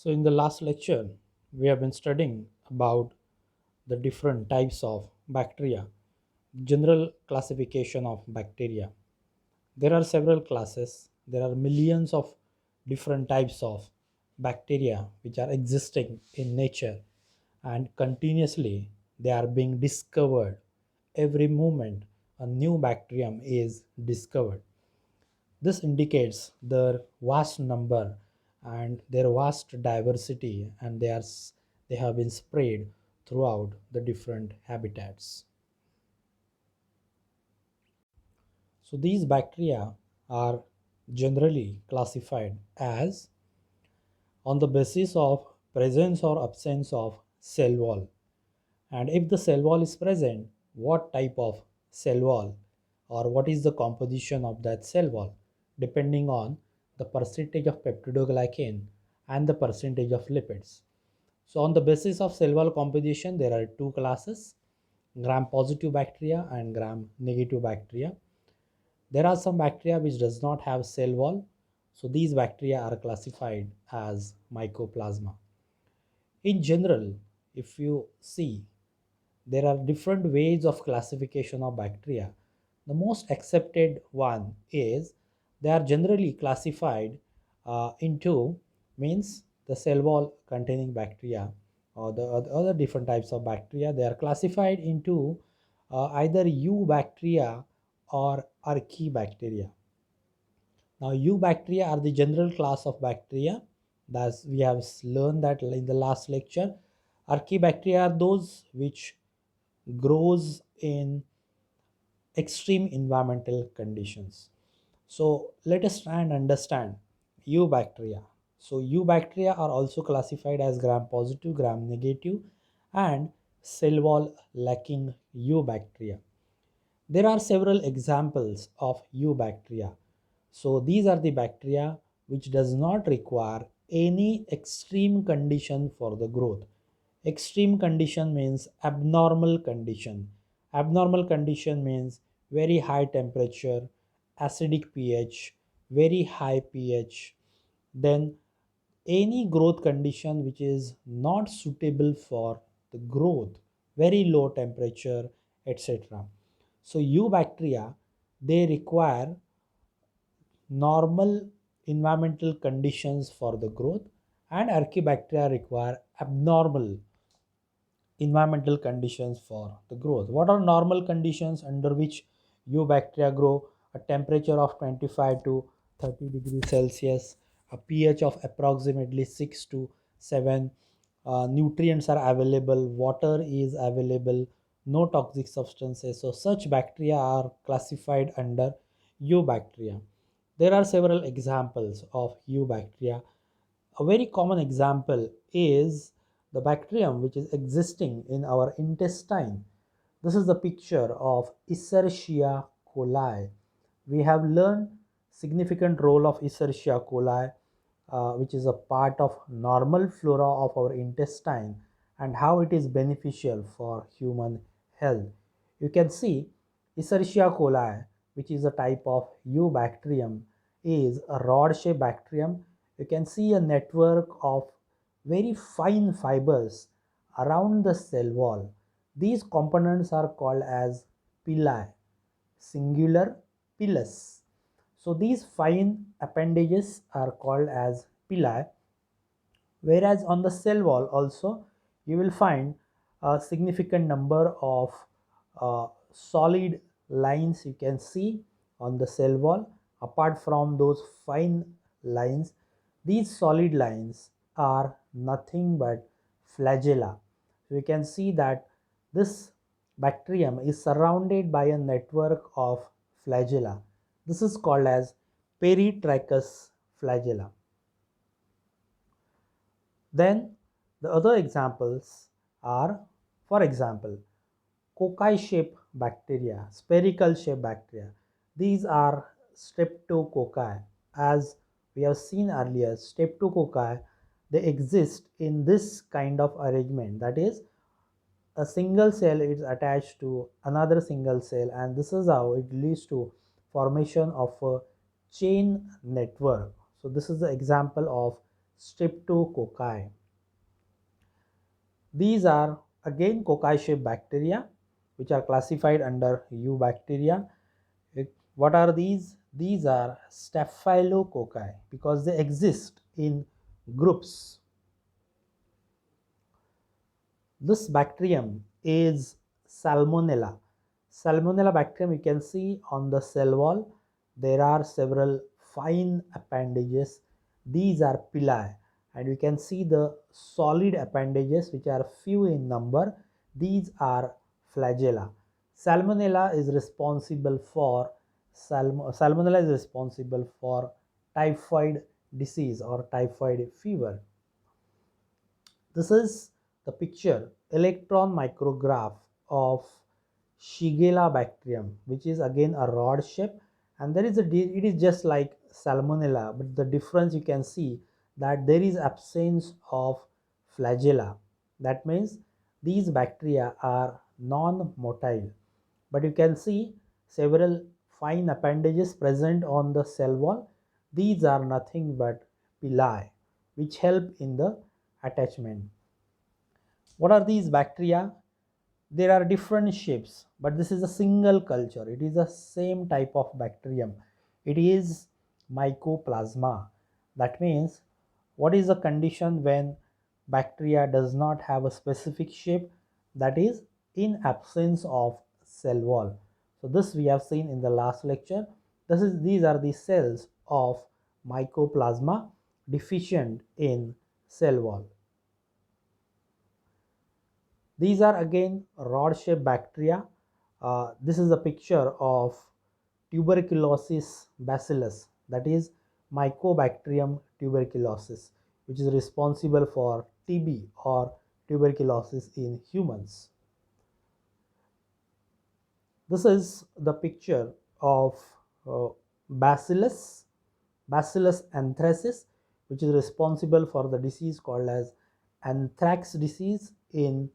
So, in the last lecture, we have been studying about the different types of bacteria, general classification of bacteria. There are several classes, there are millions of different types of bacteria which are existing in nature, and continuously they are being discovered. Every moment, a new bacterium is discovered. This indicates their vast number and their vast diversity, and they have been spread throughout the different habitats. So these bacteria are generally classified as on the basis of presence or absence of cell wall. And if the cell wall is present, what type of cell wall or what is the composition of that cell wall, depending on the percentage of peptidoglycan and the percentage of lipids. So on the basis of cell wall composition, there are two classes, gram positive bacteria and gram negative bacteria. There are some bacteria which does not have cell wall, so these bacteria are classified as mycoplasma. In general, if you see, there are different ways of classification of bacteria. The most accepted one is they are generally classified into means the cell wall containing bacteria or the other different types of bacteria. They are classified into either eubacteria or archaebacteria. Now, eubacteria are the general class of bacteria. Thus, we have learned that in the last lecture. Archaebacteria are those which grows in extreme environmental conditions. So let us try and understand eubacteria. So eubacteria are also classified as gram positive, gram negative, and cell wall lacking eubacteria. There are several examples of eubacteria. So these are the bacteria which does not require any extreme condition for the growth. Extreme condition means abnormal condition. Abnormal condition means very high temperature, acidic pH, very high pH. Then any growth condition which is not suitable for the growth, very low temperature, etc. So eubacteria, they require normal environmental conditions for the growth, and archaebacteria require abnormal environmental conditions for the growth. What are normal conditions under which eubacteria grow? A temperature of 25 to 30 degrees Celsius, a pH of approximately 6 to 7, nutrients are available, water is available, no toxic substances. So such bacteria are classified under eubacteria. There are several examples of eubacteria. A very common example is the bacterium which is existing in our intestine. This is the picture of Escherichia coli. We have learned significant role of Escherichia coli, which is a part of normal flora of our intestine, and how it is beneficial for human health. You can see Escherichia coli, which is a type of eubacterium, is a rod-shaped bacterium. You can see a network of very fine fibers around the cell wall. These components are called as pili, singular pilus. So these fine appendages are called as pili, whereas on the cell wall also you will find a significant number of solid lines you can see on the cell wall. Apart from those fine lines, these solid lines are nothing but flagella. So you can see that this bacterium is surrounded by a network of flagella. This is called as peritracheous flagella. Then the other examples are, for example, cocci shaped bacteria, spherical shaped bacteria. These are streptococci. As we have seen earlier, streptococci, they exist in this kind of arrangement, that is, a single cell is attached to another single cell, and this is how it leads to formation of a chain network. So this is the example of Streptococci. These are again cocci-shaped bacteria which are classified under Eubacteria. What are these? These are Staphylococci because they exist in groups. This bacterium is Salmonella. Salmonella bacterium, you can see on the cell wall, there are several fine appendages. These are pili, and you can see the solid appendages which are few in number. These are flagella. Salmonella is responsible for Salmonella is responsible for typhoid disease or typhoid fever. This is the picture electron micrograph of Shigella bacterium, which is again a rod shape, and there is it is just like Salmonella, but the difference you can see that there is absence of flagella. That means these bacteria are non-motile, but you can see several fine appendages present on the cell wall. These are nothing but pili, which help in the attachment. What are these bacteria? There are different shapes, but this is a single culture. It is the same type of bacterium. It is mycoplasma. That means, what is the condition when bacteria does not have a specific shape? That is in absence of cell wall. So this we have seen in the last lecture. These are the cells of mycoplasma deficient in cell wall. These are again rod-shaped bacteria. This is a picture of tuberculosis bacillus, that is Mycobacterium tuberculosis, which is responsible for TB or tuberculosis in humans. This is the picture of uh, Bacillus anthracis, which is responsible for the disease called as anthrax disease in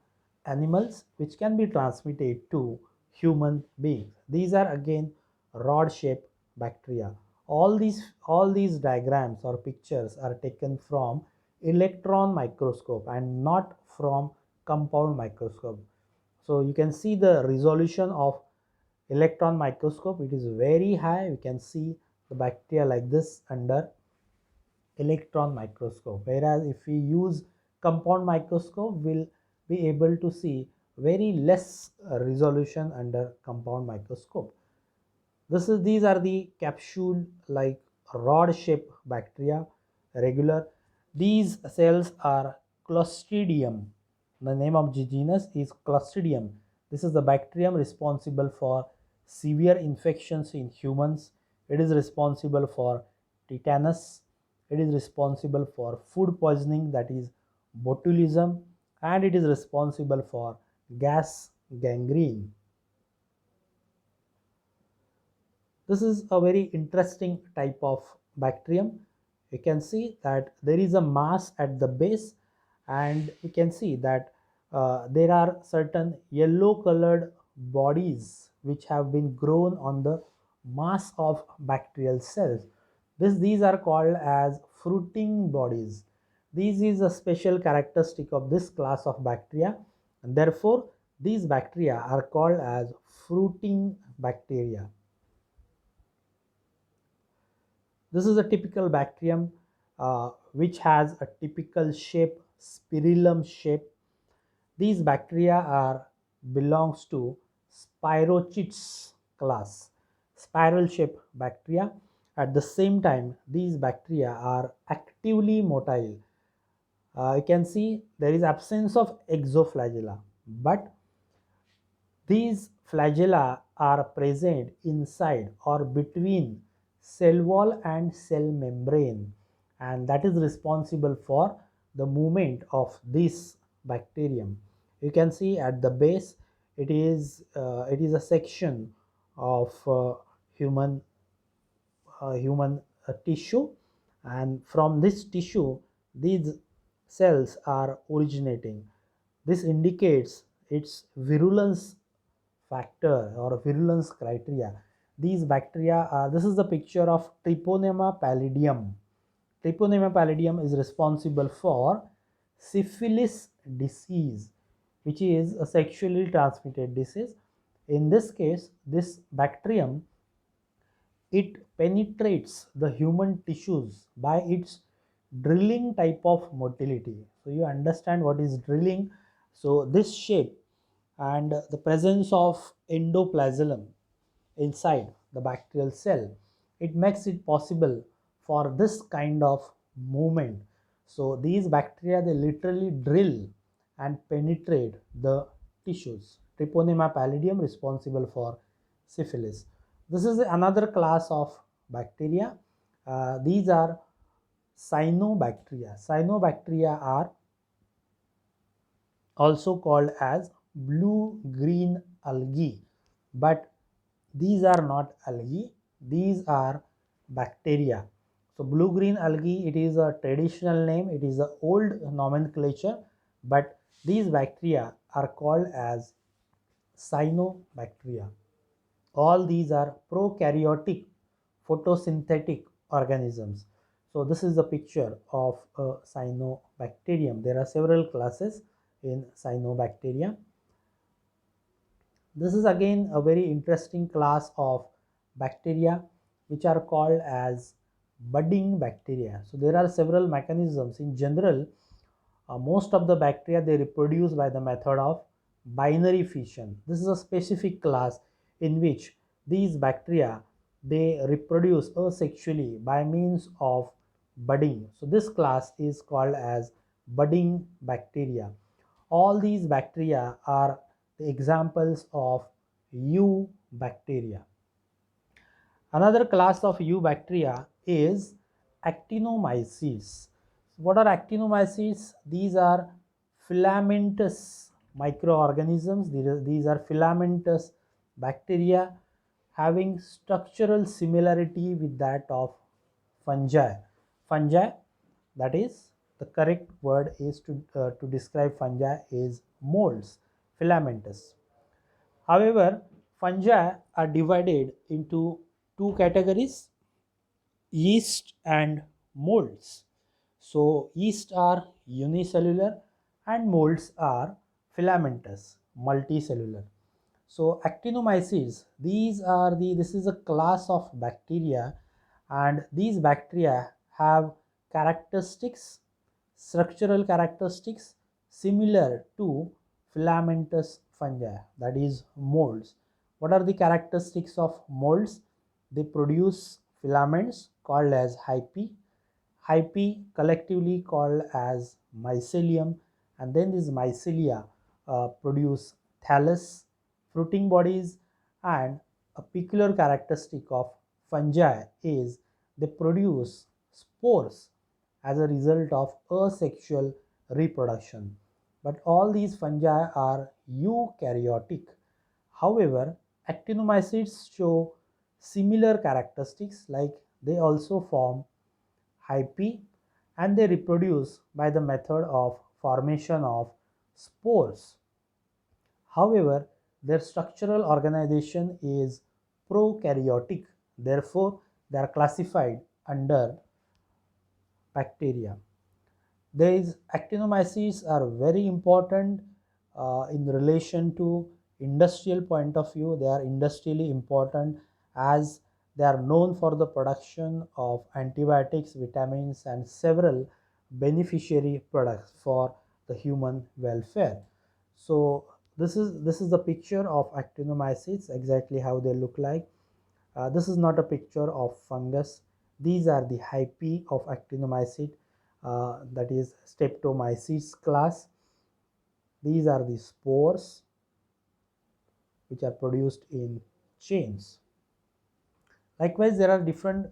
animals, which can be transmitted to human beings. These are again rod-shaped bacteria. All these diagrams or pictures are taken from electron microscope and not from compound microscope. So you can see the resolution of electron microscope. It is very high. You can see the bacteria like this under electron microscope, whereas if we use compound microscope, we'll be able to see very less resolution under compound microscope. These are the capsule like rod shaped bacteria, regular. These cells are Clostridium. The name of the genus is Clostridium. This is the bacterium responsible for severe infections in humans. It is responsible for tetanus. It is responsible for food poisoning, that is botulism, and it is responsible for gas gangrene. This is a very interesting type of bacterium. You can see that there is a mass at the base, and you can see that there are certain yellow colored bodies which have been grown on the mass of bacterial cells. These are called as fruiting bodies. This is a special characteristic of this class of bacteria, and therefore these bacteria are called as fruiting bacteria. This is a typical bacterium which has a typical shape, spirillum shape. These bacteria are belongs to Spirochetes class, spiral shaped bacteria. At the same time, these bacteria are actively motile. You can see there is absence of exoflagella, but these flagella are present inside or between cell wall and cell membrane, and that is responsible for the movement of this bacterium. You can see at the base it is a section of human tissue, and from this tissue these cells are originating. This indicates its virulence factor or virulence criteria. These bacteria are, this is the picture of Treponema pallidum. Treponema pallidum is responsible for syphilis disease, which is a sexually transmitted disease. In this case, this bacterium, it penetrates the human tissues by its drilling type of motility. So you understand what is drilling. So this shape and the presence of endoplasm inside the bacterial cell, it makes it possible for this kind of movement. So these bacteria, they literally drill and penetrate the tissues. Treponema pallidum responsible for syphilis. This is another class of bacteria. These are cyanobacteria. Cyanobacteria are also called as blue green algae, but these are not algae, these are bacteria. So blue green algae, it is a traditional name, it is an old nomenclature, but these bacteria are called as cyanobacteria. All these are prokaryotic photosynthetic organisms. So this is the picture of a cyanobacterium. There are several classes in cyanobacteria. This is again a very interesting class of bacteria which are called as budding bacteria. So there are several mechanisms. In general, most of the bacteria, they reproduce by the method of binary fission. This is a specific class in which these bacteria, they reproduce asexually by means of budding. So this class is called as budding bacteria. All these bacteria are the examples of eubacteria. Another class of eubacteria is actinomycetes. What are actinomycetes? These are filamentous microorganisms. These are filamentous bacteria having structural similarity with that of fungi. Fungi, that is, the correct word is to describe fungi is molds, filamentous. However, fungi are divided into two categories: yeast and molds. So yeast are unicellular and molds are filamentous, multicellular. So actinomycetes, this is a class of bacteria, and these bacteria have characteristics, structural characteristics similar to filamentous fungi, that is molds. What are the characteristics of molds? They produce filaments called as hyphae, hyphae collectively called as mycelium, and then these mycelia produce thallus, fruiting bodies, and a peculiar characteristic of fungi is they produce spores as a result of asexual reproduction. But all these fungi are eukaryotic. However, actinomycetes show similar characteristics, like they also form hyphae and they reproduce by the method of formation of spores. However, their structural organization is prokaryotic, therefore they are classified under bacteria. These actinomycetes are very important in relation to industrial point of view. They are industrially important as they are known for the production of antibiotics, vitamins, and several beneficiary products for the human welfare. So this is the picture of actinomycetes, exactly how they look like. This is not a picture of fungus. These are the hyphae of actinomycete, that is Streptomyces class. These are the spores which are produced in chains. Likewise, there are different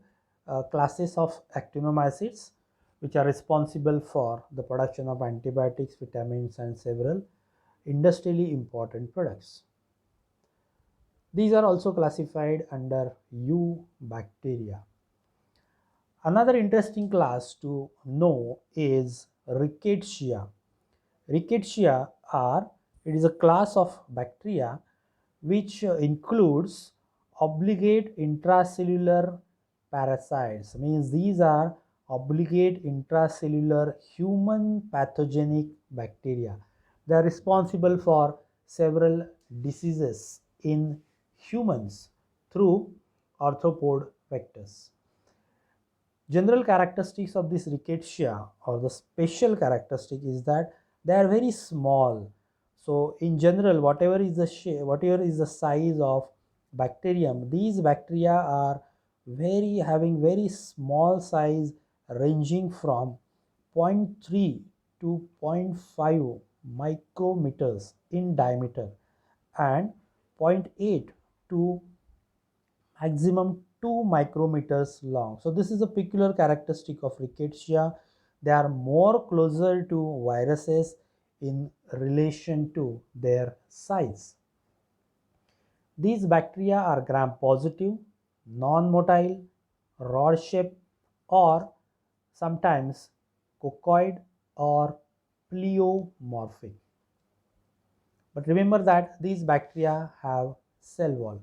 classes of actinomycetes which are responsible for the production of antibiotics, vitamins, and several industrially important products. These are also classified under eubacteria. Another interesting class to know is Rickettsia. Rickettsia are, it is a class of bacteria which includes obligate intracellular parasites. Means these are obligate intracellular human pathogenic bacteria. They are responsible for several diseases in humans through arthropod vectors. General characteristics of this rickettsia, or the special characteristic, is that they are very small. So in general, whatever is the whatever is the size of bacterium, these bacteria are having very small size, ranging from zero point 0.3 to zero point 0.5 micrometers in diameter, and zero point 0.8 to maximum 2 micrometers long. So this is a peculiar characteristic of rickettsia. They are more closer to viruses in relation to their size. These bacteria are gram positive, non-motile, rod shaped, or sometimes cocoid or pleomorphic. But remember that these bacteria have cell wall.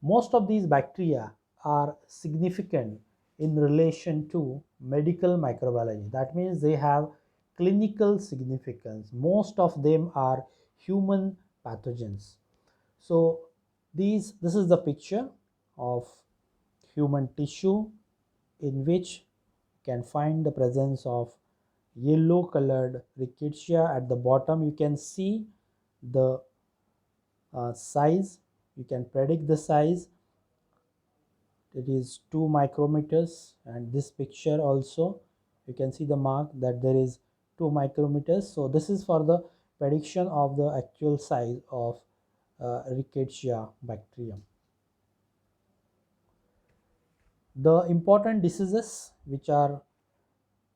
Most of these bacteria are significant in relation to medical microbiology. That means they have clinical significance. Most of them are human pathogens. So this is the picture of human tissue in which you can find the presence of yellow colored rickettsia. At the bottom you can see the size. You can predict the size. It is 2 micrometers, and this picture also you can see the mark that there is 2 micrometers. So this is for the prediction of the actual size of rickettsia bacterium. The important diseases which are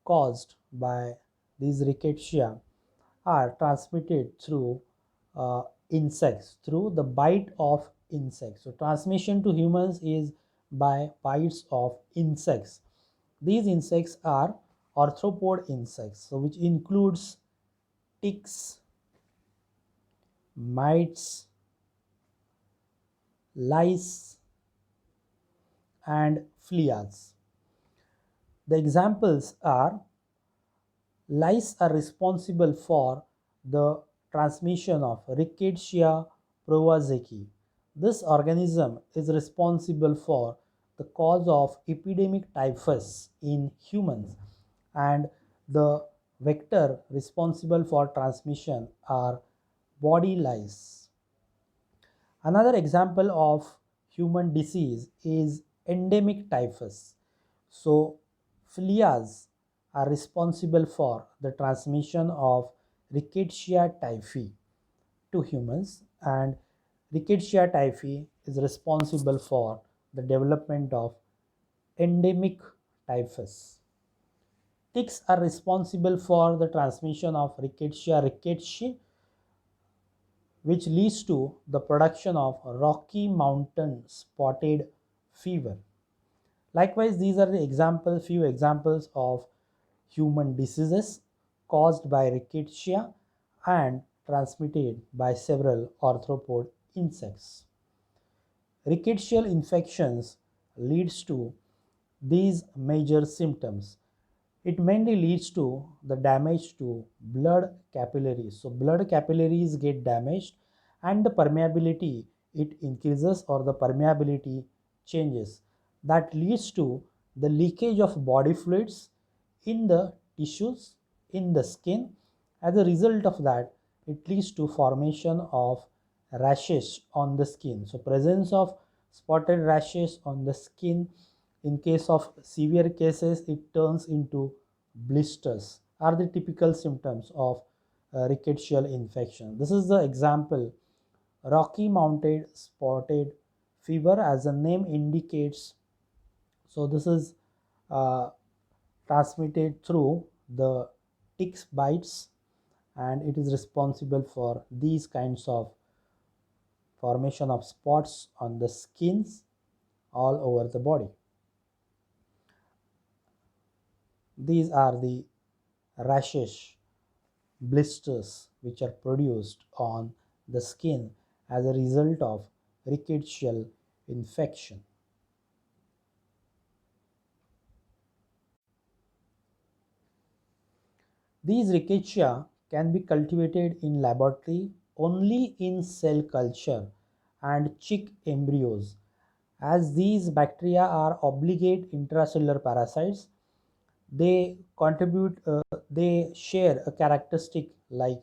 caused by these rickettsia are transmitted through insects, through the bite of insects. So transmission to humans is by bites of insects. These insects are arthropod insects, so which includes ticks, mites, lice, and fleas. The examples are: lice are responsible for the transmission of Rickettsia prowazekii. This organism is responsible for the cause of epidemic typhus in humans, and the vector responsible for transmission are body lice. Another example of human disease is endemic typhus. So, fleas are responsible for the transmission of Rickettsia typhi to humans, and Rickettsia typhi is responsible for the development of endemic typhus. Ticks are responsible for the transmission of Rickettsia rickettsii, which leads to the production of Rocky Mountain spotted fever. Likewise, these are the few examples of human diseases caused by rickettsia and transmitted by several arthropod insects. Rickettsial infections leads to these major symptoms. It mainly leads to the damage to blood capillaries. So blood capillaries get damaged, and the permeability it increases, or the permeability changes. That leads to the leakage of body fluids in the tissues, in the skin. As a result of that, it leads to formation of rashes on the skin. So presence of spotted rashes on the skin, in case of severe cases it turns into blisters, are the typical symptoms of rickettsial infection. This is the example: Rocky Mountain spotted fever, as the name indicates. So this is uh, transmitted through the ticks bites, and it is responsible for these kinds of formation of spots on the skins all over the body. These are the rashes, blisters which are produced on the skin as a result of rickettsial infection. These rickettsia can be cultivated in laboratory only in cell culture and chick embryos. As these bacteria are obligate intracellular parasites, they contribute, they share a characteristic like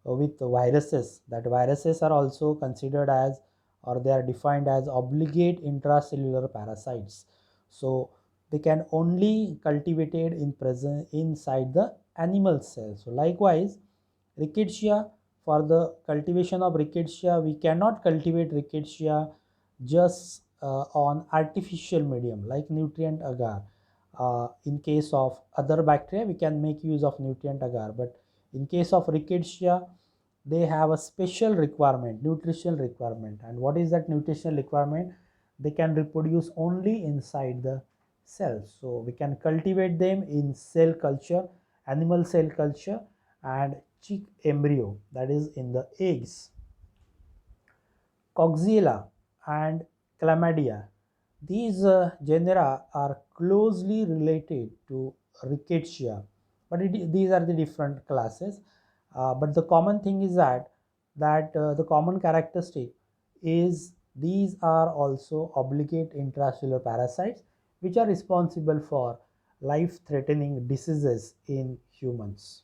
with viruses, that viruses are also considered as, or they are defined as obligate intracellular parasites. So they can only cultivated in present inside the animal cell. So likewise, rickettsia, for the cultivation of rickettsia, we cannot cultivate rickettsia just on artificial medium like nutrient agar. In case of other bacteria, we can make use of nutrient agar, but in case of rickettsia, they have a special requirement, nutritional requirement. And what is that nutritional requirement? They can reproduce only inside the cells. So we can cultivate them in cell culture, animal cell culture, and chick embryo, that is in the eggs. Coxiella and Chlamydia. These genera are closely related to Rickettsia, but these are the different classes. But the common thing is that the common characteristic is these are also obligate intracellular parasites, which are responsible for life-threatening diseases in humans.